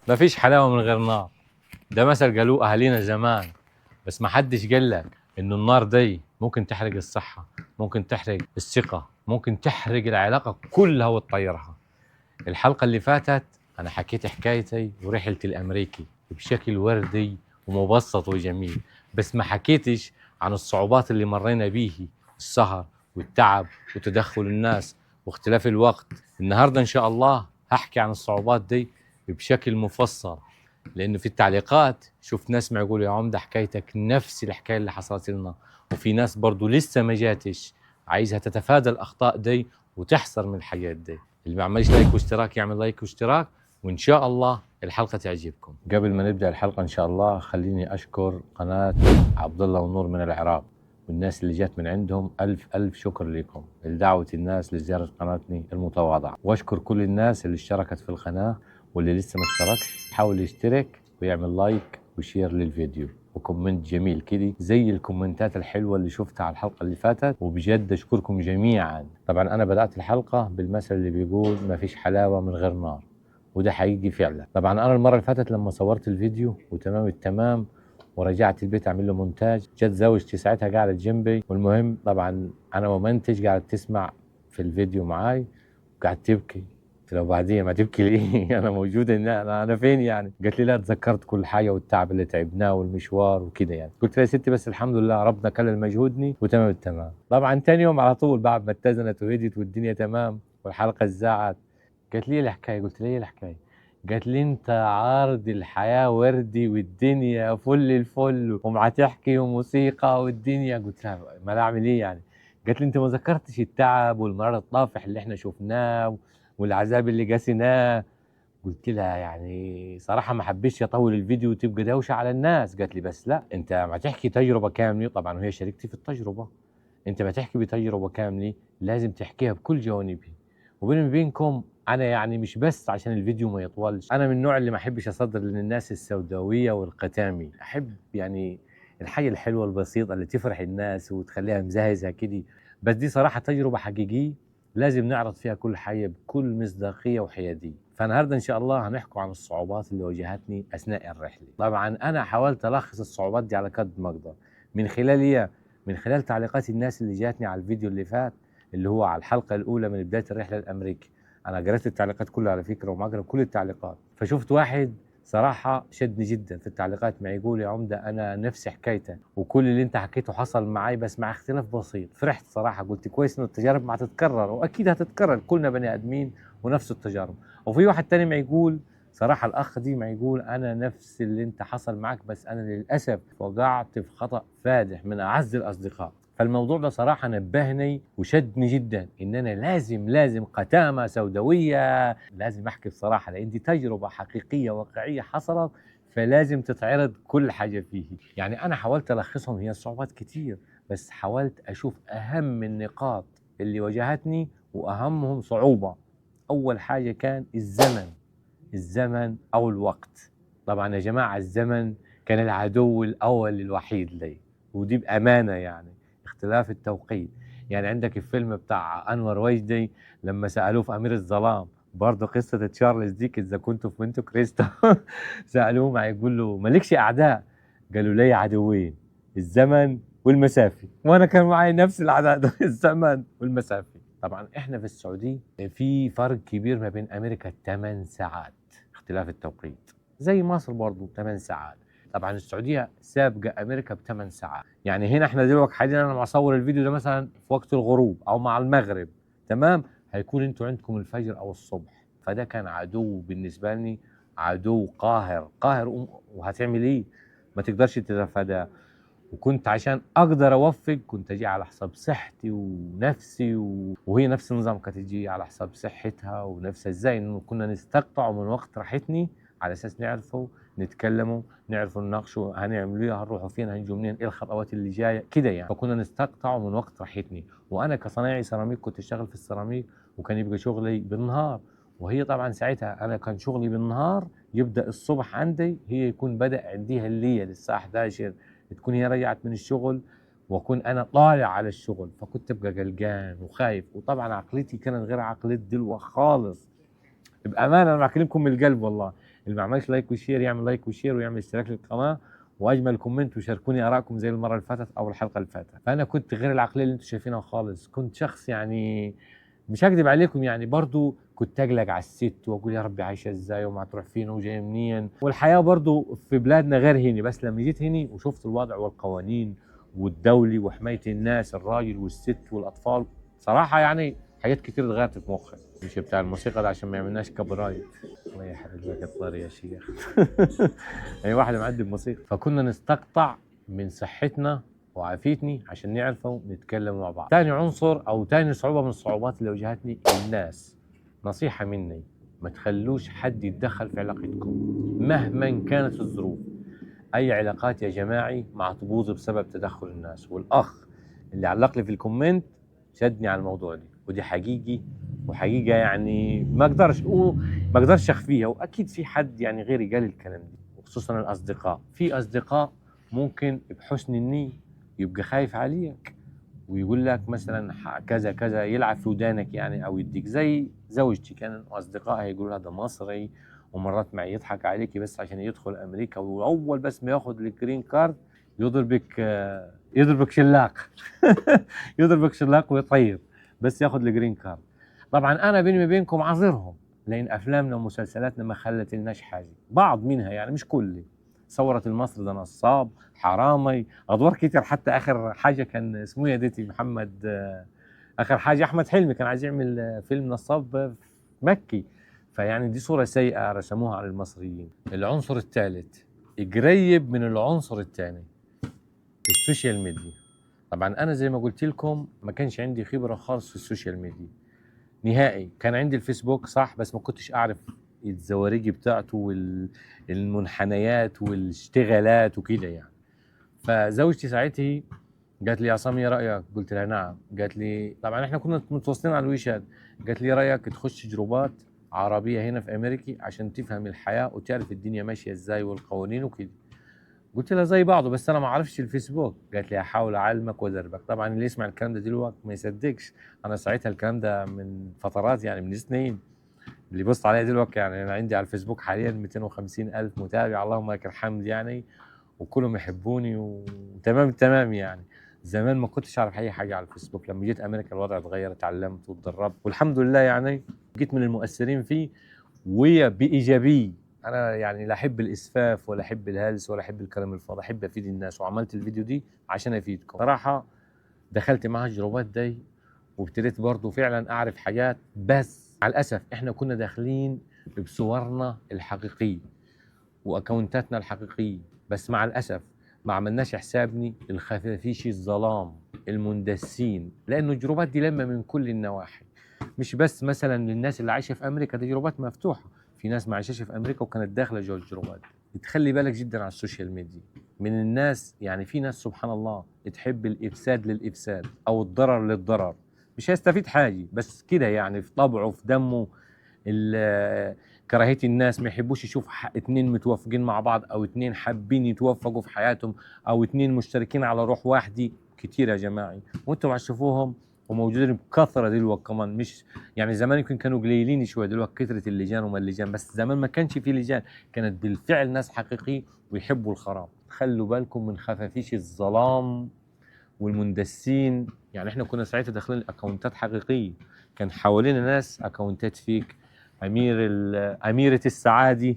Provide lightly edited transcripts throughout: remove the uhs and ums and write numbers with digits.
ما فيش حلاوة من غير نار. ده مثل قالوه أهالينا زمان، بس ما حدش قال لك إنه النار دي ممكن تحرق الصحة، ممكن تحرق الثقة، ممكن تحرق العلاقة كلها وتطيرها. الحلقة اللي فاتت أنا حكيت حكايتي ورحلتي الأمريكي بشكل وردي ومبسط وجميل، بس ما حكيتش عن الصعوبات اللي مرينا بيه، السهر والتعب وتدخل الناس واختلاف الوقت. النهاردة إن شاء الله هحكي عن الصعوبات دي بشكل مفصل، لأنه في التعليقات شوف ناس ما يقولوا يا عمدة حكايتك نفس الحكاية اللي حصلت لنا، وفي ناس برضو لسه ما جاتش عايزها تتفادى الأخطاء دي وتحذر من الحاجات دي. اللي ما عملش لايك واشتراك يعمل لايك واشتراك، وإن شاء الله الحلقة تعجبكم. قبل ما نبدأ الحلقة إن شاء الله خليني أشكر قناة عبد الله ونور من العراق والناس اللي جات من عندهم، ألف شكر لكم لدعوة الناس لزيارة قناتي المتواضعة، وأشكر كل الناس اللي اشتركت في القناة، واللي لسه ما اشتركش حاول يشترك ويعمل لايك وشير للفيديو وكومنت جميل كده زي الكومنتات الحلوة اللي شفتها على الحلقة اللي فاتت. وبجد أشكركم جميعا. طبعا أنا بدأت الحلقة بالمثل اللي بيقول ما فيش حلاوة من غير نار، وده حقيقي فعلا. طبعا أنا المرة اللي فاتت لما صورت الفيديو وتمام التمام ورجعت البيت اعمل له مونتاج، جت زوجتي ساعتها قاعدة جنبي، والمهم طبعا انا ممنتج قاعد تسمع في الفيديو معاي وقاعد تبكي. قلت لها بعدين ما تبكي ليه؟ انا موجوده هنا، انا فين يعني؟ قالت لي لا تذكرت كل حاجه والتعب اللي تعبناه والمشوار وكده يعني. قلت لها يا ستي بس الحمد لله ربنا كلل مجهودني وتمام التمام. طبعا تاني يوم على طول بعد ما اتزنت وهديت والدنيا تمام والحلقه اتذاعت، قالت لي ايه الحكايه؟ قلت لها ايه الحكايه؟ قالت لي انت عارض الحياه وردي والدنيا فل الفل ومع تحكي وموسيقى والدنيا. قلت لها ما اعمل ايه يعني؟ قالت لي انت ما ذكرتش التعب والمرار الطافح اللي احنا شفناه والعذاب اللي قاسيناه. قلت لها يعني صراحه ما حبيتش اطول الفيديو وتبقى دوشه على الناس. قالت لي بس لا انت ما تحكي تجربه كامله، طبعا وهي شاركتي في التجربه، انت ما تحكي بتجربه كامله لازم تحكيها بكل جوانبها. وبيني وبينكم انا يعني مش بس عشان الفيديو ما يطولش، انا من النوع اللي ما احبش اصدر للناس السوداويه والقتامي، احب يعني الحاجه الحلوه البسيطه اللي تفرح الناس وتخليها مزهزه كده. بس دي صراحه تجربه حقيقيه لازم نعرض فيها كل حاجه بكل مصداقيه وحياديه. فالنهارده ان شاء الله هنحكي عن الصعوبات اللي واجهتني اثناء الرحله. طبعا انا حاولت الخص الصعوبات دي على قد ما اقدر من خلال إيه؟ من خلال تعليقات الناس اللي جاتني على الفيديو اللي فات، اللي هو على الحلقه الاولى من بدايه الرحله الامريكي. انا قرأت التعليقات كلها على فكره ومقرأ كل التعليقات، فشفت واحد صراحه شدني جدا في التعليقات ما يقول يا عمده انا نفس حكايتك وكل اللي انت حكيته حصل معي بس مع اختلاف بسيط. فرحت صراحه، قلت كويس انه التجارب ما هتتكرر، واكيد هتتكرر، كلنا بني ادمين ونفس التجارب. وفي واحد تاني ما يقول صراحة الأخ دي ما يقول أنا نفس اللي أنت حصل معك، بس أنا للأسف وقعت في خطأ فادح من أعز الأصدقاء. فالموضوع ده صراحة نبهني وشدني جدا إن أنا لازم قتامة سوداوية لازم أحكي بصراحة، لأن دي تجربة حقيقية واقعية حصلت، فلازم تتعرض كل حاجة فيه. يعني أنا حاولت ألخصهم، هي الصعوبات كتير بس حاولت أشوف أهم النقاط اللي واجهتني وأهمهم صعوبة. أول حاجة كان الزمن أو الوقت. طبعا يا جماعة الزمن كان العدو الأول الوحيد لي، ودي بأمانة يعني اختلاف التوقيت. يعني عندك الفيلم بتاع أنور وجدي لما سألوه في أمير الظلام، برضه قصة تشارلز ديك إذا كنتوا في مونتو كريستو سألوه ما يقول له مالكش أعداء؟ قالوا لي عدوين، الزمن والمسافة، وأنا كان معي نفس العداء ده الزمن والمسافة. طبعا احنا في السعودية في فرق كبير ما بين امريكا 8 ساعات اختلاف التوقيت، زي مصر برضو 8 ساعات. طبعا السعوديه سابقه امريكا ب8 ساعات. يعني هنا احنا دلوقتي حاليا انا مصور الفيديو ده مثلا في وقت الغروب او مع المغرب، تمام، هيكون انتوا عندكم الفجر او الصبح. فده كان عدو بالنسبه لي، عدو قاهر وهتعمل ايه؟ ما تقدرش تتفاداه. وكنت عشان اقدر اوفق كنت اجي على حساب صحتي ونفسي وهي نفس النظام كانت تجي على حساب صحتها ونفسها. ازاي انه كنا نستقطع من وقت راحتني على اساس نعرفوا نتكلموا، نعرفوا نناقشوا هنعملوا ايه، هنروحوا فين، هنجوا منين، ايه الخطوات اللي جايه كده يعني. فكنا نستقطع من وقت راحتني. وانا كصنايعي سيراميك كنت اشتغل في السيراميك وكان يبقى شغلي بالنهار، وهي طبعا ساعتها انا كان شغلي بالنهار يبدا الصبح عندي، هي يكون بدا عنديها الليل الساعه 11 تكون هي رجعت من الشغل واكون انا طالع على الشغل. فكنت ابقى قلقان وخايف، وطبعا عقليتي كانت غير عقليه دلوقتي خالص. بامانه انا بكلمكم من القلب والله. اللي ما عملش لايك وشير يعمل لايك وشير ويعمل اشتراك للقناه، واجمل كومنت، وشاركوني ارائكم زي المره اللي فاتت او الحلقه اللي فاتت. فانا كنت غير العقليه اللي انتم شايفينها خالص، كنت شخص يعني مش هكذب عليكم، يعني برضو كنت اقلق على الست واقول يا ربي عايشه ازاي وما تروح فين وجايه منين، والحياه برضو في بلادنا غير هنا. بس لما جيت هنا وشفت الوضع والقوانين والدولي وحمايه الناس، الراجل والست والاطفال، صراحه يعني حاجات كتير اتغيرت في مخي. مش بتاع الموسيقى ده عشان ما يعملناش كوبي رايت. الله يحرق لك الطريق يا شيخ. اي واحد معدي بموسيقى. فكنا نستقطع من صحتنا وعافيتني عشان نعرفوا نتكلم مع بعض. تاني عنصر او تاني صعوبة من الصعوبات اللي واجهتني الناس. نصيحة مني، ما تخلوش حد يتدخل في علاقتكم مهما كانت الظروف. اي علاقات يا جماعي ما تبوظ بسبب تدخل الناس. والاخ اللي علق لي في الكومنت شدني على الموضوع دي، ودي حقيقي وحقيقة يعني ما اقدرش اخفيها. واكيد في حد يعني غيري قال الكلام ده، وخصوصا الاصدقاء. في اصدقاء ممكن بحسن النية يبقى خايف عليك ويقول لك مثلا كذا كذا، يلعب في ودانك يعني، او يديك. زي زوجتي كان اصدقائها يقولوا هذا مصري، ومرات معي يضحك عليكي بس عشان يدخل امريكا، واول بس ما ياخذ الجرين كارد يضربك شلاق. يضربك شلاق ويطير بس ياخذ الجرين كارد. طبعا انا بيني وبينكم عذرهم، لان افلامنا ومسلسلاتنا ما خلت لناش حاجه، بعض منها يعني مش كل. صورت المصري ده نصاب حرامي، ادوار كتير. حتى اخر حاجه كان اسمه يا ديتي محمد، اخر حاجه احمد حلمي كان عايز يعمل فيلم نصاب مكي. فيعني دي صوره سيئه رسموها على المصريين. العنصر الثالث قريب من العنصر الثاني، السوشيال ميديا. طبعا انا زي ما قلت لكم ما كانش عندي خبره خالص في السوشيال ميديا نهائي. كان عندي الفيسبوك صح، بس ما كنتش اعرف الزواريجي بتاعته والمنحنيات والاشتغالات وكده يعني. فزوجتي ساعتها قالت لي يا عصام ايه رايك؟ قلت لها نعم. قالت لي طبعا احنا كنا متواصلين على الويشات. قالت لي ايه رايك تخش جروبات عربيه هنا في امريكا عشان تفهم الحياه وتعرف الدنيا ماشيه ازاي والقوانين وكده. قلت لها زي بعضه بس انا ما اعرفش الفيسبوك. قالت لي احاول اعلمك وادربك. طبعا اللي يسمع الكلام ده دلوقتي ما يصدقش، انا ساعتها الكلام ده من فترات يعني من سنين. اللي بص عليا دلوقتي يعني انا عندي على الفيسبوك حاليا 250 الف متابع، اللهم لك الحمد يعني، وكلهم يحبوني وتمام التمام يعني. زمان ما كنتش اعرف اي حاجه على الفيسبوك، لما جيت امريكا الوضع اتغير، اتعلمت واتدربت والحمد لله يعني جيت من المؤثرين فيه وبايجابيه. انا يعني لا احب الاسفاف ولا احب الهلس ولا احب الكلام الفاضي، احب افيد الناس، وعملت الفيديو دي عشان افيدكم صراحه. دخلت معها الجروبات دي وابتديت برضه فعلا اعرف حاجات، بس مع الاسف احنا كنا داخلين بصورنا الحقيقيه واكونتاتنا الحقيقيه، بس مع الاسف ما عملناش حسابني الخفافيش الظلام المندسين، لانه الجروبات دي لما من كل النواحي، مش بس مثلا للناس اللي عايشه في امريكا، دي جروبات مفتوحه. في ناس ما عايشاش في امريكا وكانت داخله جوه الجروبات. تخلي بالك جدا على السوشيال ميديا من الناس. يعني في ناس سبحان الله تحب الافساد للافساد او الضرر للضرر، مش هيستفيد حاجه بس كده يعني في طبعه في دمه. كراهيه الناس، ما يحبوش يشوف اتنين متوافقين مع بعض، او اتنين حابين يتوفقوا في حياتهم، او اتنين مشتركين على روح واحده. كتير يا جماعه وانتم هتشوفوهم وموجودين بكثره دلوقتي كمان. مش يعني زمان يمكن كانوا قليلين شويه، دلوقتي كثره اللجان وما اللجان، بس زمان ما كانش في لجان، كانت بالفعل ناس حقيقيه ويحبوا الخراب. خلوا بالكم من خفافيش الظلام والمندسين. يعني احنا كنا ساعتها داخلين اكونتات حقيقيه، كان حوالينا ناس اكونتات فيك. أميرة السعادة،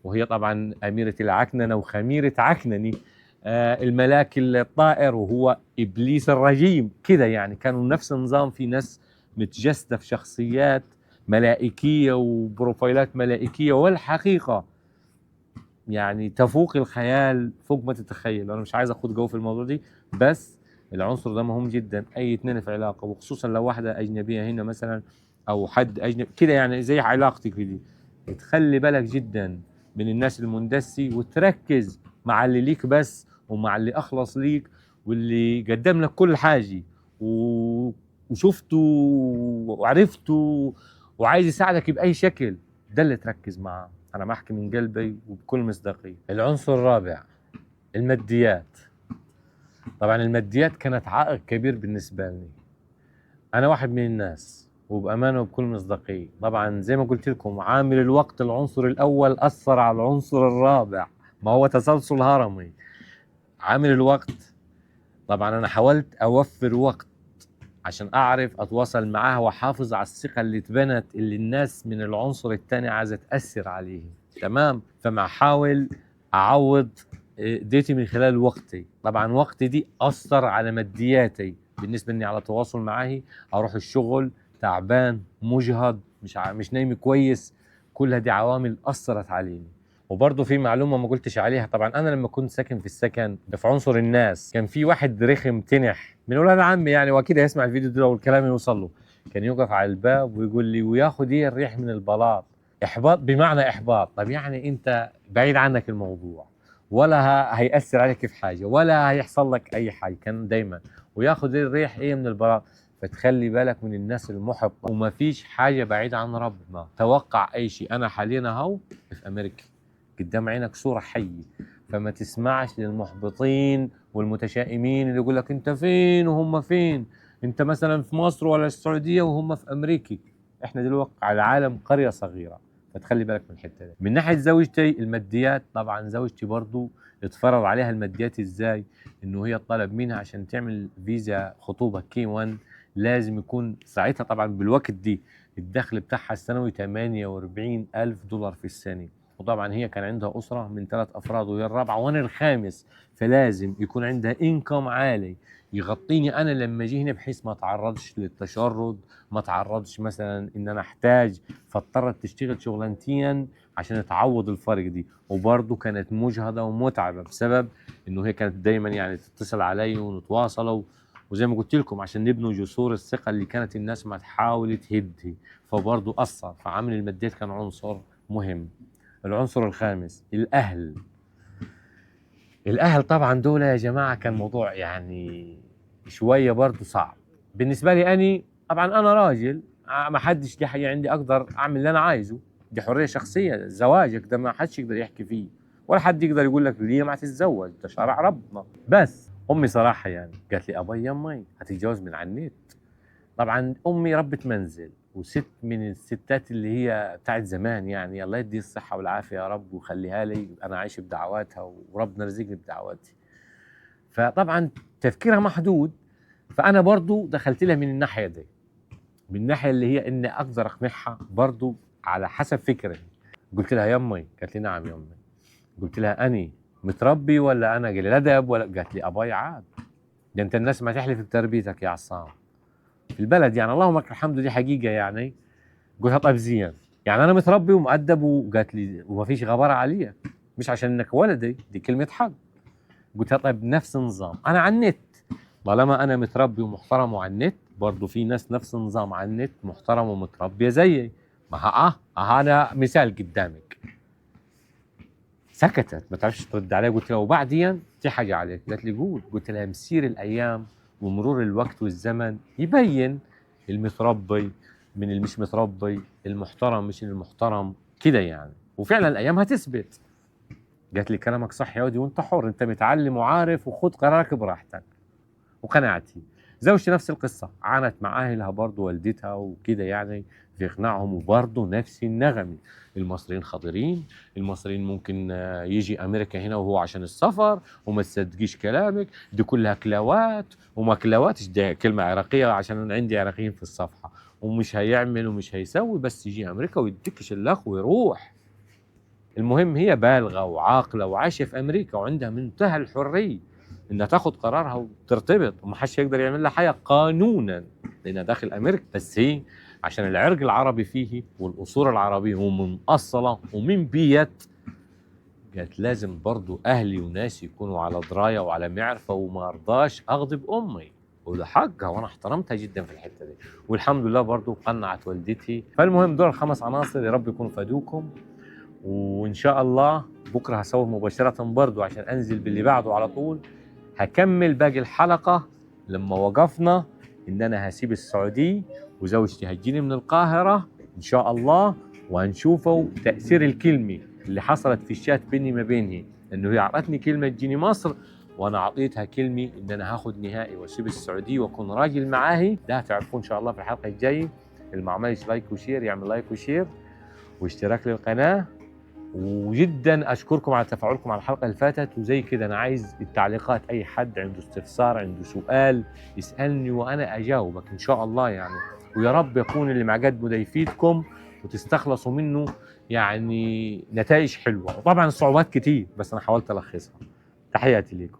وهي طبعا أميرة العكننة وخميرة عكننة. الملاك الطائر وهو إبليس الرجيم كده يعني. كانوا نفس النظام، في ناس متجسدة في شخصيات ملائكية وبروفايلات ملائكية، والحقيقة يعني تفوق الخيال فوق ما تتخيل. أنا مش عايز أخوض جو في الموضوع دي، بس العنصر ده مهم جدا. أي اتنين في علاقة، وخصوصا لو واحدة أجنبية هنا مثلا او حد اجنبي كده يعني زي علاقتك دي، تخلي بالك جدا من الناس المندسي، وتركز مع اللي ليك بس، ومع اللي اخلص ليك، واللي قدم لك كل حاجه وشفته وعرفته وعايز يساعدك باي شكل. ده اللي تركز معاه. انا بحكي من قلبي وبكل مصداقيه. العنصر الرابع الماديات. طبعا الماديات كانت عائق كبير بالنسبه لي. انا واحد من الناس وبامانه وبكل مصداقيه. طبعا زي ما قلت لكم عامل الوقت العنصر الاول اثر على العنصر الرابع، ما هو تسلسل هرمي. عامل الوقت، طبعا انا حاولت اوفر وقت عشان اعرف اتواصل معاها واحافظ على الثقه اللي اتبنت، اللي الناس من العنصر الثاني عايزه تاثر عليه. تمام، فما احاول اعوض ديتي من خلال وقتي. طبعا وقتي دي اثر على مادياتي بالنسبه اني على تواصل معاهي، اروح الشغل تعبان مجهد مش نايم كويس، كلها دي عوامل اثرت عليني. وبرضه في معلومه ما قلتش عليها، طبعا انا لما كنت ساكن في السكن في عنصر الناس كان في واحد رخم تنح من اولاد عمي يعني، واكيد هيسمع الفيديو ده والكلام يوصل له. كان يوقف على الباب ويقول لي وياخد ايه الريح من البلاط. احباط بمعنى احباط. طب يعني انت بعيد عنك الموضوع، ولا هيأثر عليك في حاجه، ولا هيحصل لك اي حاجه. كان دايما وياخد الريح ايه من البلاط. فتخلي بالك من الناس المحبطه، وما فيش حاجه بعيده عن ربنا. توقع اي شيء. انا حاليا اهو في امريكا قدام عينك صورة حية، فما تسمعش للمحبطين والمتشائمين اللي يقول لك انت فين وهم فين، انت مثلا في مصر ولا السعودية وهم في امريكا. احنا دلوقتي على العالم قرية صغيرة، فتخلي بالك من الحتة دي. من ناحية زوجتي الماديات، طبعا زوجتي برضو اتفرض عليها الماديات ازاي؟ انه هي طلب منها عشان تعمل فيزا خطوبة كي 1 لازم يكون ساعتها طبعا بالوقت دي الدخل بتاعها السنوي 48,000 دولار في السنة. وطبعا هي كان عندها أسرة من 3 أفراد وهي الرابعة وأنا الخامس، فلازم يكون عندها إنكم عالي يغطيني أنا لما أجي هنا، بحيث ما أتعرضش للتشرد، ما أتعرضش مثلا إن أنا أحتاج، فاضطرت تشتغل شغلانتين عشان تعوض الفرق دي. وبرضه كانت مجهدة ومتعبة بسبب إنه هي كانت دايما يعني تتصل علي ونتواصلوا، وزي ما قلت لكم عشان نبنوا جسور الثقة اللي كانت الناس ما تحاول تهدها. فبرضه أثر. فعامل الماديات كان عنصر مهم. العنصر الخامس الأهل. الأهل طبعا دول يا جماعة كان موضوع يعني شوية برضو صعب بالنسبة لي. أني طبعا أنا راجل، ما حدش دي حاجة عندي أقدر أعمل اللي أنا عايزه، دي حرية شخصية. زواجك ده ما حدش يقدر يحكي فيه، ولا حد يقدر يقول لك ليه ما تتزوج، ده شرع ربنا. بس أمي صراحة يعني قالت لي أبي يمي هتتجوز من على النت. طبعا امي ربة منزل وست من الستات اللي هي بتاعت زمان، يعني الله يدي الصحة والعافية يا رب ويخليها لي، انا عايش بدعواتها وربنا رزقني بدعواتي. فطبعا تفكيرها محدود، فانا برضو دخلت لها من الناحية دي، من الناحية اللي هي اني اقدر اقنعها برضو على حسب فكري. قلت لها يمي، قالت لي نعم يمي. قلت لها اني متربي ولا انا قليل ادب ولا، قالت لي اباي عاد، ده انت الناس ما تحلف بتربيتك يا عصام في البلد، يعني اللهم لك الحمد دي حقيقه يعني. قلت لها طيب زين، يعني انا متربي ومؤدب، وقالت لي وما فيش غبره علي، مش عشان انك ولدي، دي كلمه حق. قلت لها طيب نفس النظام انا على النت، طالما انا متربي ومحترم وعلى النت، برضه في ناس نفس النظام على النت محترم ومتربيه زيي. ما انا مثال قدامك. سكتت ما تعرفش ترد علي. قلت لها وبعدين في حاجه عليك؟ قالت لي قول. قلت لها مسير الايام ومرور الوقت والزمن يبين المتربي من المش متربي، المحترم مش المحترم كده يعني، وفعلا الايام هتثبت. قالت لي كلامك صح يا ودي، وانت حر، انت متعلم وعارف وخد قرارك براحتك. وقناعتي. زوجتي نفس القصه، عانت مع اهلها برضه والدتها وكده يعني في اقناعهم، وبرضه نفس النغمه. المصريين خطيرين، المصريين ممكن يجي امريكا هنا وهو عشان السفر، وما تصدقيش كلامك، دي كلها كلاوات. وما كلاواتش ده كلمه عراقيه عشان انا عندي عراقيين في الصفحه، ومش هيعمل ومش هيسوي، بس يجي امريكا ويديكش الاخ ويروح. المهم هي بالغه وعاقله وعايشه في امريكا وعندها منتهى الحريه انها تاخذ قرارها وترتبط، ومحدش يقدر يعمل لها حاجه قانونا لانها داخل امريكا. بس هي عشان العرق العربي فيه والاصول العربيه ومنأصله ومن بيت، قالت لازم برضو اهلي وناسي يكونوا على درايه وعلى معرفه، وما ارضاش اغضب امي، وده حقها وانا احترمتها جدا في الحته دي. والحمد لله برضو قنعت والدتي. فالمهم دول الخمس عناصر، يا رب يكونوا فادوكم. وان شاء الله بكره هصور مباشره برضو عشان انزل باللي بعده على طول. هكمل باقي الحلقه لما وقفنا ان انا هسيب السعوديه وزوجتي هتجيني من القاهره ان شاء الله، وهنشوفوا تاثير الكلمه اللي حصلت في الشات بيني ما بينها، انه هي اعطتني كلمه تجيني مصر وانا اعطيتها كلمه ان انا هاخذ نهائي واسيب السعوديه واكون راجل معاهي. ده هتعرفوه ان شاء الله في الحلقه الجايه. اللي ما عملش لايك وشير يعمل لايك وشير واشتراك للقناه. وجدا اشكركم على تفاعلكم على الحلقه اللي فاتت. وزي كده انا عايز التعليقات، اي حد عنده استفسار عنده سؤال يسالني وانا اجاوبك ان شاء الله يعني. ويا رب يكون اللي قدمه ده يفيدكم وتستخلصوا منه يعني نتائج حلوه. وطبعا الصعوبات كتير بس انا حاولت الخصها. تحياتي لكم.